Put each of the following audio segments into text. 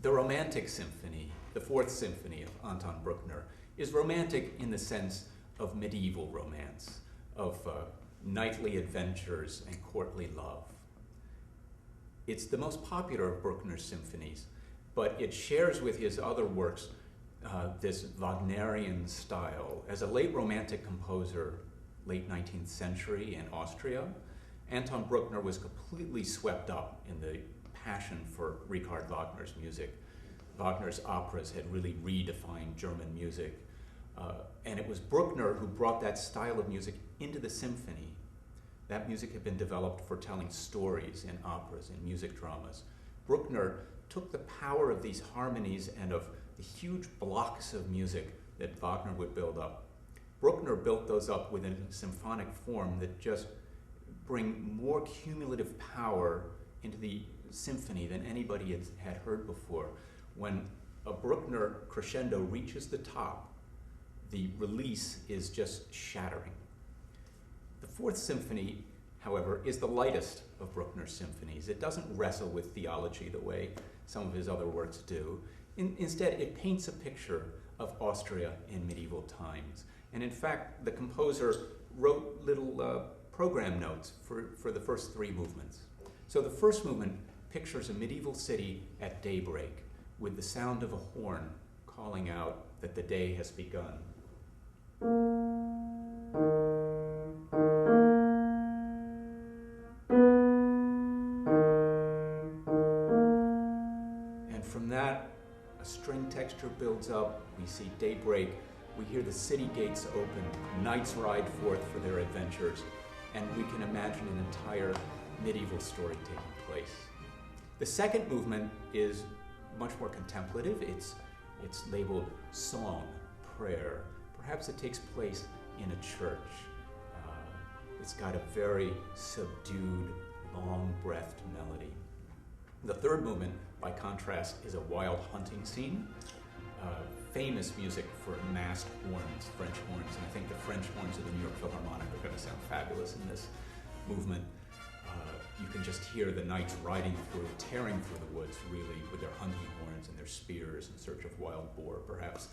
The Romantic Symphony, the Fourth Symphony of Anton Bruckner, is romantic in the sense of medieval romance, of knightly adventures and courtly love. It's the most popular of Bruckner's symphonies, but it shares with his other works this Wagnerian style. As a late Romantic composer, late 19th century in Austria, Anton Bruckner was completely swept up in the passion for Richard Wagner's music. Wagner's operas had really redefined German music. And it was Bruckner who brought that style of music into the symphony. That music had been developed for telling stories in operas and music dramas. Bruckner took the power of these harmonies and of the huge blocks of music that Wagner would build up. Bruckner built those up within a symphonic form that just bring more cumulative power into the symphony than anybody had heard before. When a Bruckner crescendo reaches the top, the release is just shattering. The Fourth Symphony, however, is the lightest of Bruckner's symphonies. It doesn't wrestle with theology the way some of his other works do. Instead, it paints a picture of Austria in medieval times. And in fact, the composer wrote little program notes for the first three movements. So the first movement pictures a medieval city at daybreak with the sound of a horn calling out that the day has begun. And from that, a string texture builds up. We see daybreak. We hear the city gates open. Knights ride forth for their adventures. And we can imagine an entire medieval story taking place. The second movement is much more contemplative. It's labeled song, prayer. Perhaps it takes place in a church. It's got a very subdued, long-breathed melody. The third movement, by contrast, is a wild hunting scene. Famous music for massed horns, French horns, and I think the French horns of the New York Philharmonic are going to sound fabulous in this movement. You can just hear the knights riding through, tearing through the woods, really, with their hunting horns and their spears in search of wild boar, perhaps.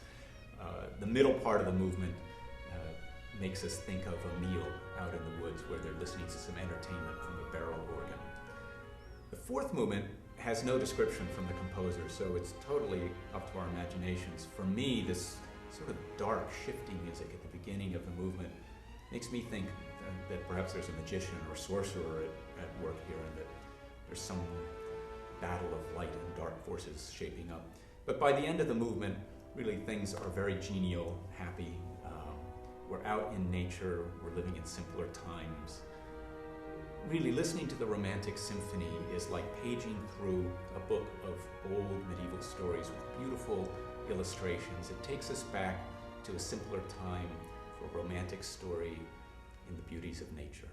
The middle part of the movement makes us think of a meal out in the woods where they're listening to some entertainment from a barrel organ. The fourth movement has no description from the composer, so it's totally up to our imaginations. For me, this sort of dark, shifty music at the beginning of the movement makes me think that perhaps there's a magician or sorcerer at work here, and that there's some battle of light and dark forces shaping up. But by the end of the movement, really things are very genial, happy. We're out in nature, we're living in simpler times. Really, listening to the Romantic Symphony is like paging through a book of old medieval stories with beautiful illustrations. It takes us back to a simpler time for a romantic story in the beauties of nature.